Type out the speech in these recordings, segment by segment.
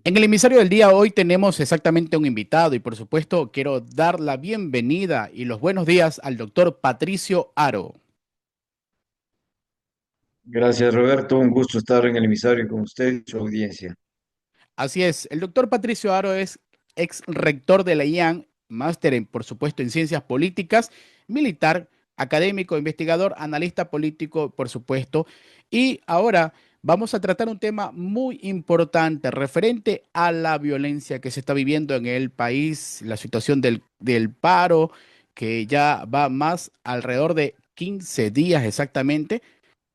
En el emisario del día hoy tenemos exactamente un invitado y por supuesto quiero dar la bienvenida y los buenos días al doctor Patricio Aro. Gracias, Roberto. Un gusto estar en el emisario con usted y su audiencia. Así es, el doctor Patricio Aro es ex rector de la IAN, máster en, por supuesto, en ciencias políticas, militar, académico, investigador, analista político, por supuesto. Y ahora vamos a tratar un tema muy importante referente a la violencia que se está viviendo en el país, la situación del paro, que ya va más alrededor de 15 días exactamente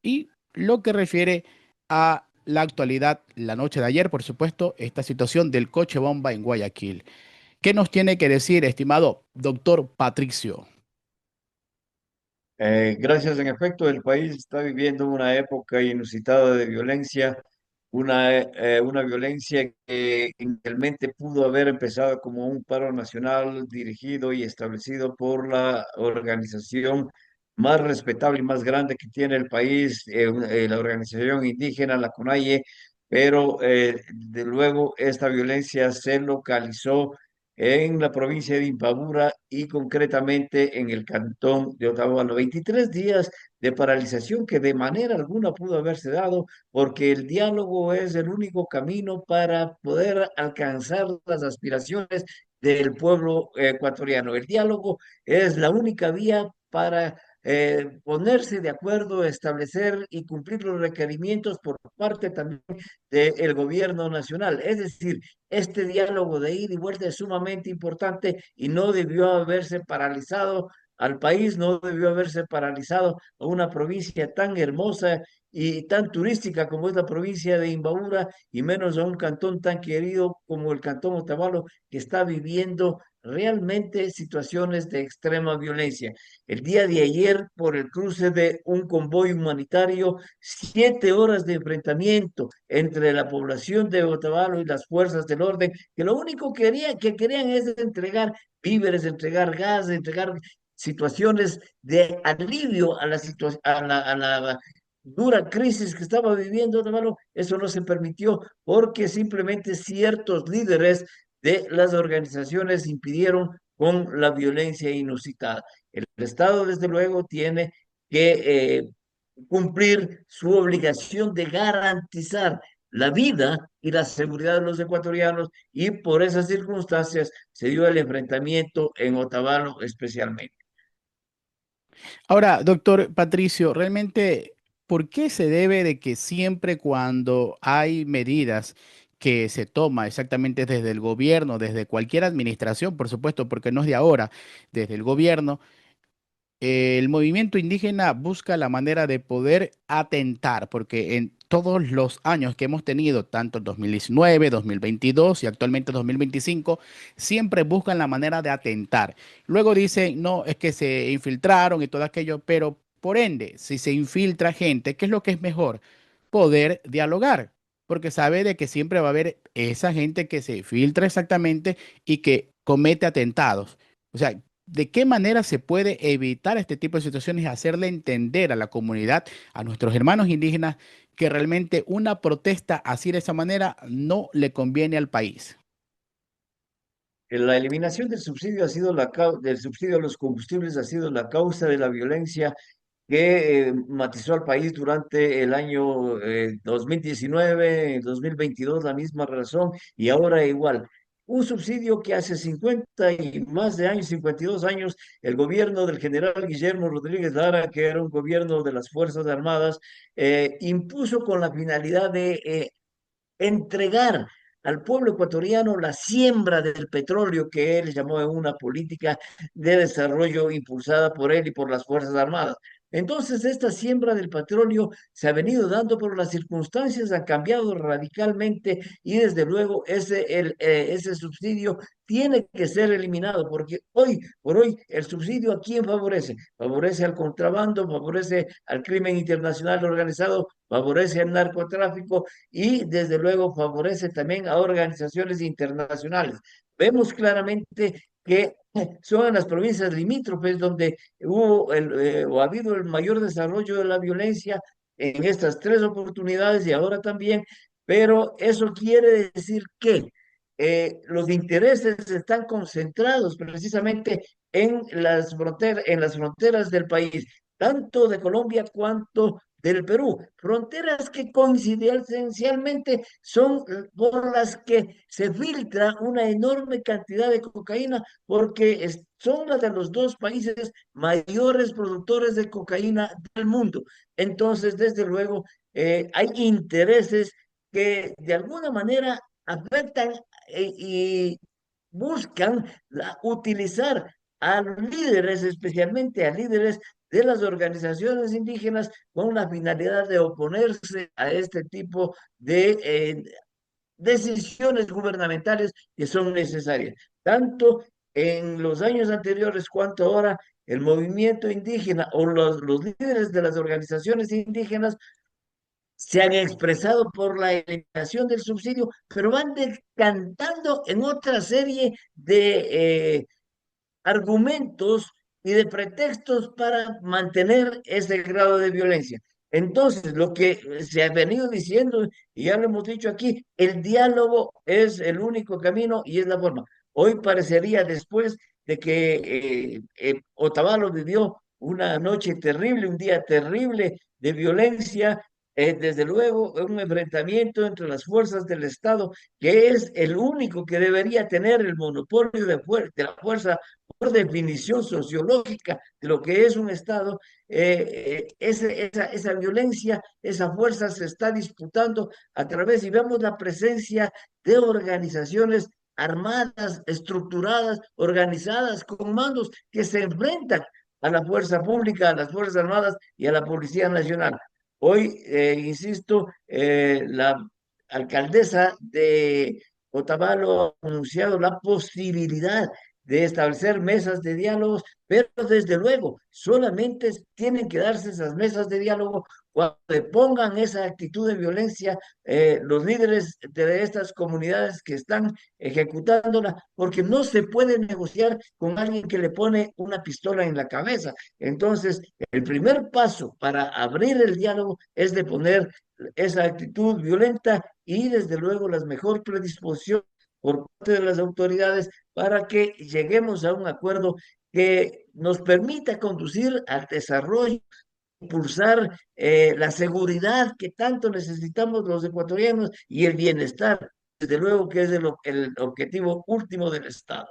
y lo que refiere a la actualidad, la noche de ayer, por supuesto, esta situación del coche bomba en Guayaquil. ¿Qué nos tiene que decir, estimado doctor Patricio? Gracias, en efecto, el país está viviendo una época inusitada de violencia, una violencia que inicialmente pudo haber empezado como un paro nacional dirigido y establecido por la organización más respetable y más grande que tiene el país, la organización indígena, la CONAIE, pero de luego esta violencia se localizó en la provincia de Imbabura y concretamente en el cantón de Otavalo. 23 días de paralización que de manera alguna pudo haberse dado porque el diálogo es el único camino para poder alcanzar las aspiraciones del pueblo ecuatoriano. El diálogo es la única vía para ponerse de acuerdo, establecer y cumplir los requerimientos por parte también del gobierno nacional. Es decir, este diálogo de ida y vuelta es sumamente importante y no debió haberse paralizado al país, no debió haberse paralizado a una provincia tan hermosa y tan turística como es la provincia de Imbabura, y menos a un cantón tan querido como el cantón Otavalo, que está viviendo realmente situaciones de extrema violencia. El día de ayer, por el cruce de un convoy humanitario, 7 horas de enfrentamiento entre la población de Otavalo y las fuerzas del orden, que lo único que querían es entregar víveres, entregar gas, entregar situaciones de alivio a la dura crisis que estaba viviendo Otavalo. Eso no se permitió porque simplemente ciertos líderes de las organizaciones impidieron con la violencia inusitada. El Estado, desde luego, tiene que cumplir su obligación de garantizar la vida y la seguridad de los ecuatorianos, y por esas circunstancias se dio el enfrentamiento en Otavalo especialmente. Ahora, doctor Patricio, realmente, ¿por qué se debe de que siempre cuando hay medidas que se toma exactamente desde el gobierno, desde cualquier administración, por supuesto, porque no es de ahora, desde el gobierno, el movimiento indígena busca la manera de poder atentar, porque en todos los años que hemos tenido, tanto en 2019, 2022 y actualmente 2025, siempre buscan la manera de atentar? Luego dicen, no, es que se infiltraron y todo aquello, pero por ende, si se infiltra gente, ¿qué es lo que es mejor? Poder dialogar, porque sabe de que siempre va a haber esa gente que se filtra exactamente y que comete atentados. O sea, ¿de qué manera se puede evitar este tipo de situaciones y hacerle entender a la comunidad, a nuestros hermanos indígenas, que realmente una protesta así de esa manera no le conviene al país? La eliminación del subsidio ha sido del subsidio a los combustibles ha sido la causa de la violencia que matizó al país durante el año 2019, 2022, la misma razón, y ahora igual. Un subsidio que hace 50 y más de años, 52 años, el gobierno del general Guillermo Rodríguez Lara, que era un gobierno de las Fuerzas Armadas, impuso con la finalidad de entregar al pueblo ecuatoriano la siembra del petróleo que él llamó en una política de desarrollo impulsada por él y por las Fuerzas Armadas. Entonces, esta siembra del petróleo se ha venido dando, pero las circunstancias han cambiado radicalmente y desde luego ese subsidio tiene que ser eliminado, porque hoy por hoy el subsidio ¿a quién favorece? Favorece al contrabando, favorece al crimen internacional organizado, favorece al narcotráfico y desde luego favorece también a organizaciones internacionales. Vemos claramente que son en las provincias limítrofes donde o ha habido el mayor desarrollo de la violencia en estas tres oportunidades, y ahora también pero eso quiere decir que los intereses están concentrados precisamente en las fronteras del país, tanto de Colombia cuanto del Perú. Fronteras que coincidencialmente son por las que se filtra una enorme cantidad de cocaína, porque son las de los dos países mayores productores de cocaína del mundo. Entonces, desde luego, hay intereses que de alguna manera afectan y buscan utilizar a los líderes, especialmente a líderes de las organizaciones indígenas, con la finalidad de oponerse a este tipo de decisiones gubernamentales que son necesarias. Tanto en los años anteriores cuanto ahora, el movimiento indígena o los líderes de las organizaciones indígenas se han expresado por la eliminación del subsidio, pero van decantando en otra serie de argumentos y de pretextos para mantener ese grado de violencia. Entonces, lo que se ha venido diciendo, y ya lo hemos dicho aquí, el diálogo es el único camino y es la forma. Hoy parecería, después de que Otavalo vivió una noche terrible, un día terrible de violencia, desde luego un enfrentamiento entre las fuerzas del Estado, que es el único que debería tener el monopolio de la fuerza por definición sociológica de lo que es un Estado. Esa violencia, esa fuerza se está disputando a través, y vemos la presencia de organizaciones armadas, estructuradas, organizadas, con mandos que se enfrentan a la fuerza pública, a las Fuerzas Armadas y a la Policía Nacional. Hoy, insisto, la alcaldesa de Otavalo ha anunciado la posibilidad de establecer mesas de diálogos, pero desde luego solamente tienen que darse esas mesas de diálogo cuando le pongan esa actitud de violencia los líderes de estas comunidades que están ejecutándola, porque no se puede negociar con alguien que le pone una pistola en la cabeza. Entonces, el primer paso para abrir el diálogo es de poner esa actitud violenta y desde luego la mejor predisposición por parte de las autoridades para que lleguemos a un acuerdo que nos permita conducir al desarrollo, impulsar la seguridad que tanto necesitamos los ecuatorianos y el bienestar, desde luego que es el objetivo último del Estado.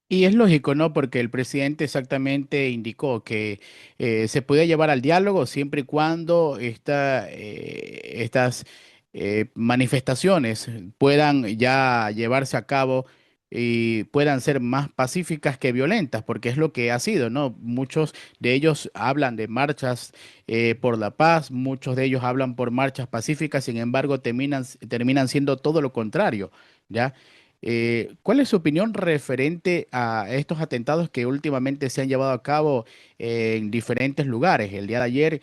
Y es lógico, ¿no? Porque el presidente exactamente indicó que se podía llevar al diálogo siempre y cuando estas manifestaciones puedan ya llevarse a cabo y puedan ser más pacíficas que violentas, porque es lo que ha sido, ¿no? Muchos de ellos hablan de marchas por la paz, muchos de ellos hablan por marchas pacíficas, sin embargo, terminan siendo todo lo contrario, ¿ya? ¿Cuál es su opinión referente a estos atentados que últimamente se han llevado a cabo en diferentes lugares? El día de ayer,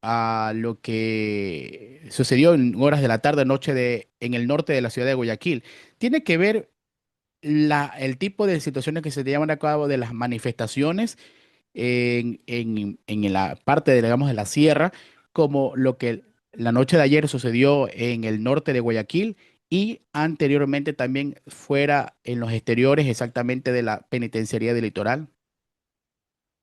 a lo que sucedió en horas de la tarde, noche en el norte de la ciudad de Guayaquil. ¿Tiene que ver el tipo de situaciones que se llevan a cabo de las manifestaciones en la parte, digamos, de la sierra, como lo que la noche de ayer sucedió en el norte de Guayaquil y anteriormente también fuera en los exteriores exactamente de la penitenciaría del litoral?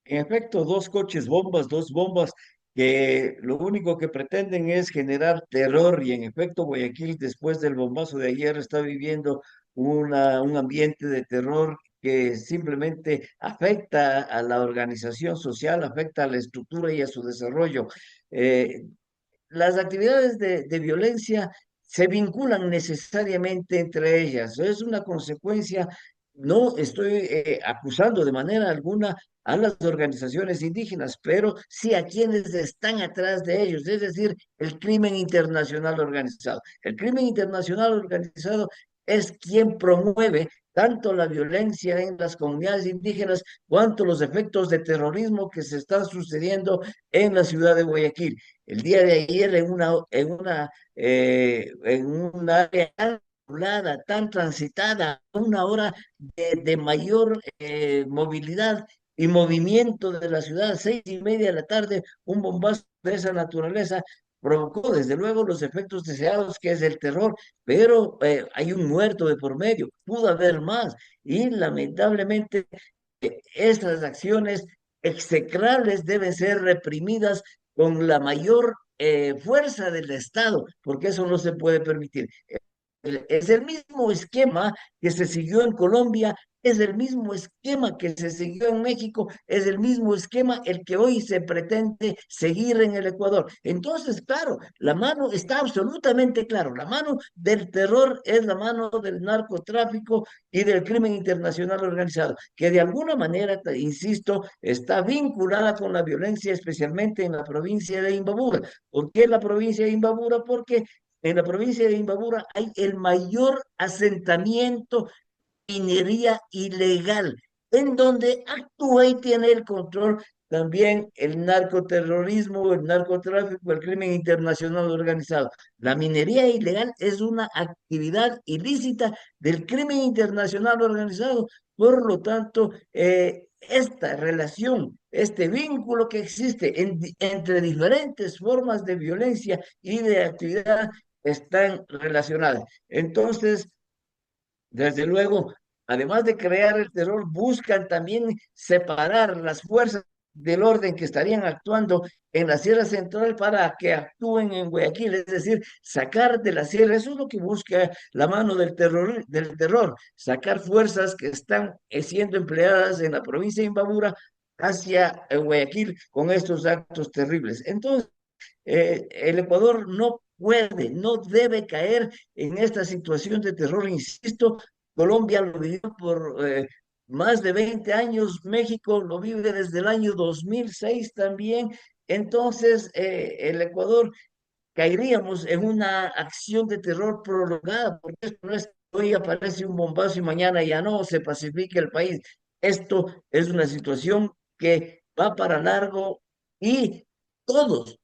En efecto, dos coches bombas, dos bombas que lo único que pretenden es generar terror y en efecto Guayaquil después del bombazo de ayer está viviendo un ambiente de terror que simplemente afecta a la organización social, afecta a la estructura y a su desarrollo. Eh, las actividades de violencia se vinculan necesariamente entre ellas. Es una consecuencia, no estoy acusando de manera alguna a las organizaciones indígenas, pero sí a quienes están atrás de ellos, es decir, el crimen internacional organizado. El crimen internacional organizado es quien promueve tanto la violencia en las comunidades indígenas cuanto los efectos de terrorismo que se están sucediendo en la ciudad de Guayaquil. El día de ayer en un área tan poblada, tan transitada, una hora de mayor movilidad y movimiento de la ciudad, 6:30 de la tarde, un bombazo de esa naturaleza provocó desde luego los efectos deseados que es el terror, pero hay un muerto de por medio, pudo haber más y lamentablemente estas acciones execrables deben ser reprimidas con la mayor fuerza del Estado, porque eso no se puede permitir. Es el mismo esquema que se siguió en Colombia, es el mismo esquema que se siguió en México, es el mismo esquema el que hoy se pretende seguir en el Ecuador. Entonces, claro, la mano está absolutamente claro, la mano del terror es la mano del narcotráfico y del crimen internacional organizado, que de alguna manera, insisto, está vinculada con la violencia, especialmente en la provincia de Imbabura. ¿Por qué la provincia de Imbabura? Porque en la provincia de Imbabura hay el mayor asentamiento de minería ilegal, en donde actúa y tiene el control también el narcoterrorismo, el narcotráfico, el crimen internacional organizado. La minería ilegal es una actividad ilícita del crimen internacional organizado. Por lo tanto, esta relación, este vínculo que existe entre diferentes formas de violencia y de actividad están relacionadas. Entonces, desde luego, además de crear el terror, buscan también separar las fuerzas del orden que estarían actuando en la Sierra Central para que actúen en Guayaquil, es decir, sacar de la sierra, eso es lo que busca la mano del terror, sacar fuerzas que están siendo empleadas en la provincia de Imbabura hacia Guayaquil con estos actos terribles. Entonces, el Ecuador no puede, no debe caer en esta situación de terror, insisto. Colombia lo vivió por más de 20 años, México lo vive desde el año 2006 también. Entonces, el Ecuador caeríamos en una acción de terror prolongada, porque esto no es hoy aparece un bombazo y mañana ya no, se pacifica el país. Esto es una situación que va para largo y todos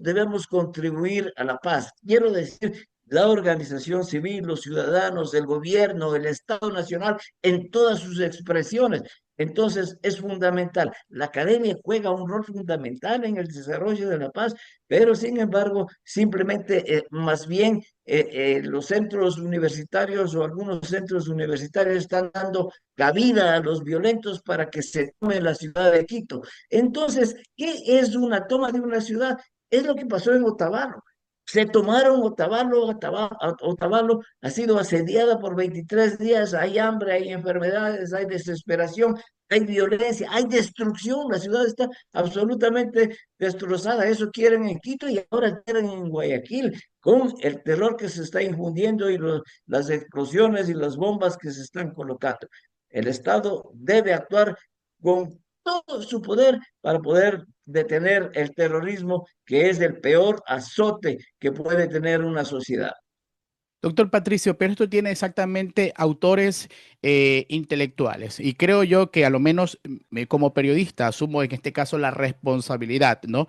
debemos contribuir a la paz. Quiero decir, la organización civil, los ciudadanos, el gobierno, el Estado Nacional, en todas sus expresiones. Entonces, es fundamental. La academia juega un rol fundamental en el desarrollo de la paz, pero sin embargo, simplemente, más bien, los centros universitarios o algunos centros universitarios están dando cabida a los violentos para que se tome la ciudad de Quito. Entonces, ¿qué es una toma de una ciudad? Es lo que pasó en Otavalo. Se tomaron Otavalo, Otavalo ha sido asediada por 23 días, hay hambre, hay enfermedades, hay desesperación, hay violencia, hay destrucción, la ciudad está absolutamente destrozada. Eso quieren en Quito y ahora quieren en Guayaquil, con el terror que se está infundiendo y las explosiones y las bombas que se están colocando. El Estado debe actuar con todo su poder para poder detener el terrorismo, que es el peor azote que puede tener una sociedad. Doctor Patricio, pero esto tiene exactamente autores intelectuales y creo yo que a lo menos como periodista asumo en este caso la responsabilidad, ¿no?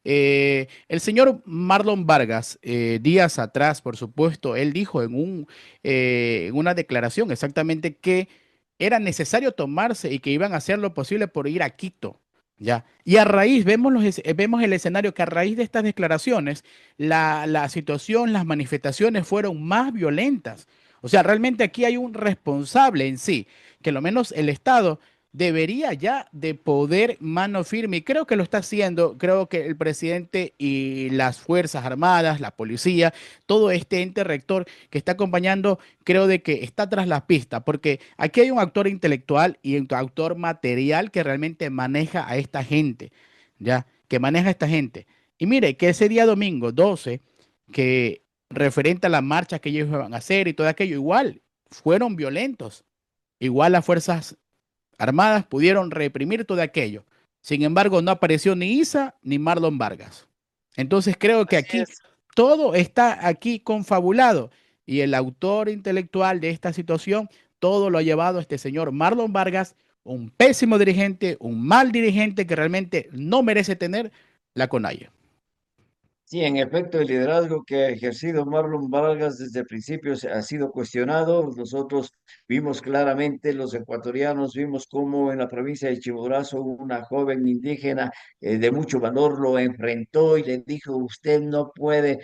El señor Marlon Vargas, días atrás, por supuesto, él dijo en una declaración exactamente que era necesario tomarse y que iban a hacer lo posible por ir a Quito. Ya. Y a raíz, vemos el escenario que a raíz de estas declaraciones, la situación, las manifestaciones fueron más violentas. O sea, realmente aquí hay un responsable en sí, que lo menos el Estado debería ya de poder mano firme, y creo que lo está haciendo, creo que el presidente y las Fuerzas Armadas, la policía, todo este ente rector que está acompañando, creo de que está tras las pistas, porque aquí hay un actor intelectual y un actor material que realmente maneja a esta gente, ¿ya? Que maneja a esta gente. Y mire, que ese día domingo 12, que referente a la marcha que ellos iban a hacer y todo aquello, igual fueron violentos. Igual las Fuerzas Armadas pudieron reprimir todo aquello. Sin embargo, no apareció ni Isa ni Marlon Vargas. Entonces creo que Así aquí es. todo está aquí confabulado y el autor intelectual de esta situación, todo lo ha llevado este señor Marlon Vargas, un pésimo dirigente, un mal dirigente que realmente no merece tener la CONAIE. Sí, en efecto, el liderazgo que ha ejercido Marlon Vargas desde el principio ha sido cuestionado. Nosotros vimos claramente, los ecuatorianos, vimos cómo en la provincia de Chimborazo una joven indígena de mucho valor lo enfrentó y le dijo, usted no puede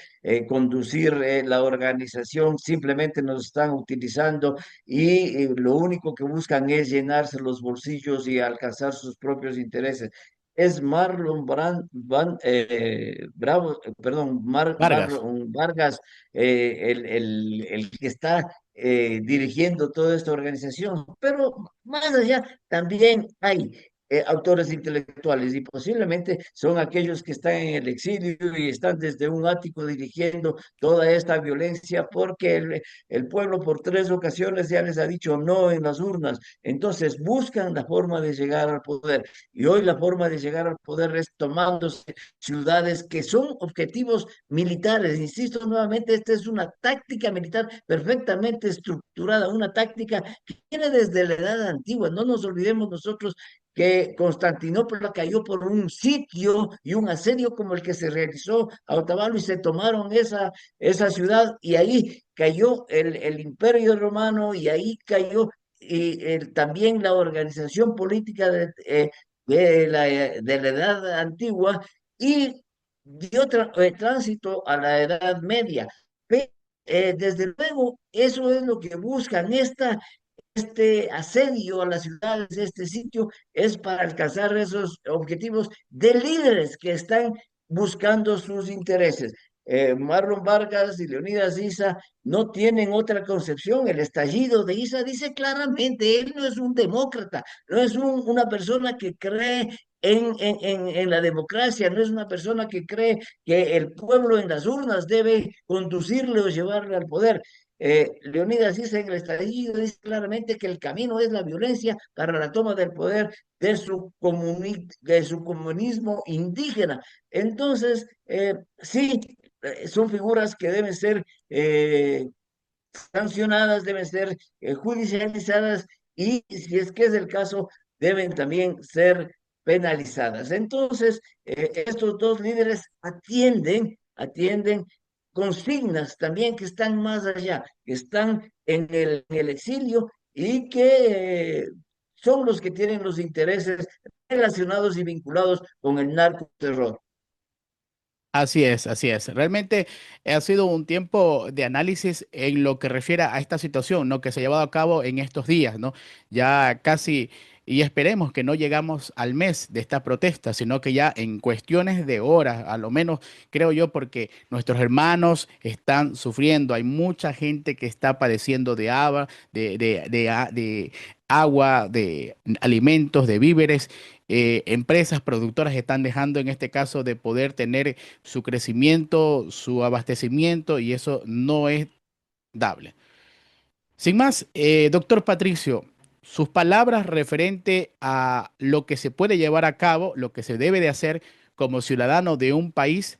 conducir la organización, simplemente nos están utilizando y lo único que buscan es llenarse los bolsillos y alcanzar sus propios intereses. Es Marlon Bravo, perdón, Vargas. Marlon Vargas, el que está dirigiendo toda esta organización. Pero más allá, también hay autores intelectuales y posiblemente son aquellos que están en el exilio y están desde un ático dirigiendo toda esta violencia porque el pueblo por 3 ocasiones ya les ha dicho no en las urnas. Entonces buscan la forma de llegar al poder. Y hoy la forma de llegar al poder es tomándose ciudades que son objetivos militares. Insisto nuevamente, esta es una táctica militar perfectamente estructurada, una táctica que viene desde la edad antigua. No nos olvidemos nosotros que Constantinopla cayó por un sitio y un asedio como el que se realizó a Otavalo y se tomaron esa ciudad y ahí cayó el imperio romano y ahí cayó también la organización política de la edad antigua y dio tránsito a la edad media. Pe- desde luego, eso es lo que buscan. Este asedio a las ciudades, este sitio, es para alcanzar esos objetivos de líderes que están buscando sus intereses. Marlon Vargas y Leonidas Issa no tienen otra concepción. El estallido de Issa dice claramente, él no es un demócrata, no es una persona que cree en la democracia, no es una persona que cree que el pueblo en las urnas debe conducirle o llevarle al poder. Leonidas dice en el estallido, dice claramente que el camino es la violencia para la toma del poder de su comunismo indígena. Entonces, sí, son figuras que deben ser sancionadas, deben ser judicializadas y, si es que es el caso, deben también ser penalizadas. Entonces, estos dos líderes atienden consignas también que están más allá, que están en el exilio y que son los que tienen los intereses relacionados y vinculados con el narcoterror. Así es, así es. Realmente ha sido un tiempo de análisis en lo que refiere a esta situación, ¿no? Que se ha llevado a cabo en estos días, ¿no? Ya casi, y esperemos que no llegamos al mes de esta protesta, sino que ya en cuestiones de horas, a lo menos creo yo, porque nuestros hermanos están sufriendo. Hay mucha gente que está padeciendo de agua, de agua, de alimentos, de víveres. Empresas productoras están dejando en este caso de poder tener su crecimiento, su abastecimiento, y eso no es dable. Sin más, doctor Patricio, sus palabras referente a lo que se puede llevar a cabo, lo que se debe de hacer como ciudadano de un país.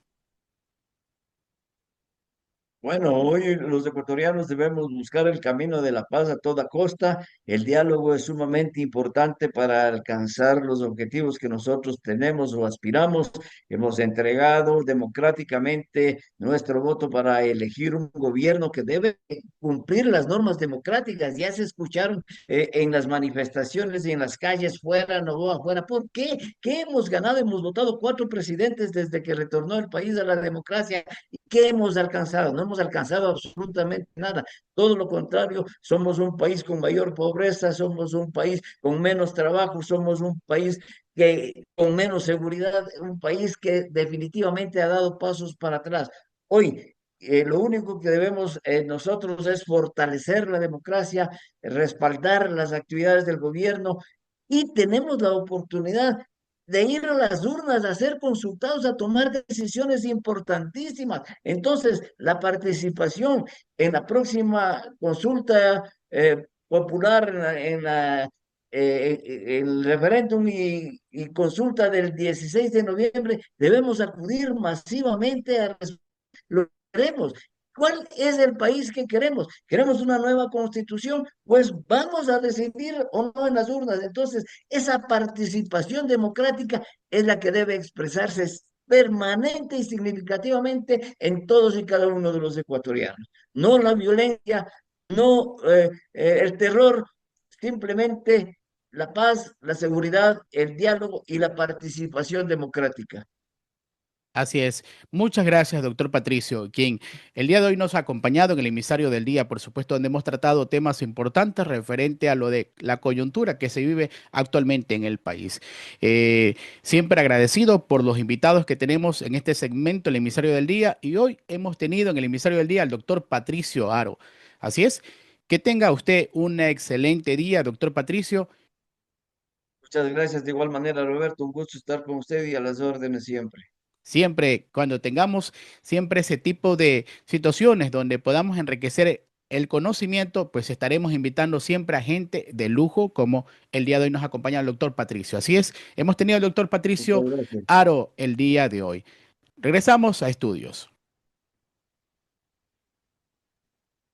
Bueno, hoy los ecuatorianos debemos buscar el camino de la paz a toda costa. El diálogo es sumamente importante para alcanzar los objetivos que nosotros tenemos o aspiramos. Hemos entregado democráticamente nuestro voto para elegir un gobierno que debe cumplir las normas democráticas. Ya se escucharon en las manifestaciones y en las calles, fuera, no afuera. ¿Por qué? ¿Qué hemos ganado? Hemos votado 4 presidentes desde que retornó el país a la democracia. ¿Qué hemos alcanzado? No hemos alcanzado absolutamente nada. Todo lo contrario, somos un país con mayor pobreza, somos un país con menos trabajo, somos un país con menos seguridad, un país que definitivamente ha dado pasos para atrás. Hoy, lo único que debemos nosotros es fortalecer la democracia, respaldar las actividades del gobierno y tenemos la oportunidad de ir a las urnas, a ser consultados, a tomar decisiones importantísimas. Entonces, la participación en la próxima consulta popular, el referéndum y consulta del 16 de noviembre, debemos acudir masivamente a lo que queremos. ¿Cuál es el país que queremos? ¿Queremos una nueva constitución? Pues vamos a decidir o no en las urnas. Entonces, esa participación democrática es la que debe expresarse permanente y significativamente en todos y cada uno de los ecuatorianos. No la violencia, no el terror, simplemente la paz, la seguridad, el diálogo y la participación democrática. Así es. Muchas gracias, doctor Patricio, quien el día de hoy nos ha acompañado en el emisario del día, por supuesto, donde hemos tratado temas importantes referente a lo de la coyuntura que se vive actualmente en el país. Siempre agradecido por los invitados que tenemos en este segmento, el emisario del día, y hoy hemos tenido en el emisario del día al doctor Patricio Aro. Así es. Que tenga usted un excelente día, doctor Patricio. Muchas gracias de igual manera, Roberto. Un gusto estar con usted y a las órdenes siempre. Siempre, cuando tengamos siempre ese tipo de situaciones donde podamos enriquecer el conocimiento, pues estaremos invitando siempre a gente de lujo, como el día de hoy nos acompaña el doctor Patricio. Así es, hemos tenido al doctor Muchas Patricio gracias. Aro el día de hoy. Regresamos a estudios.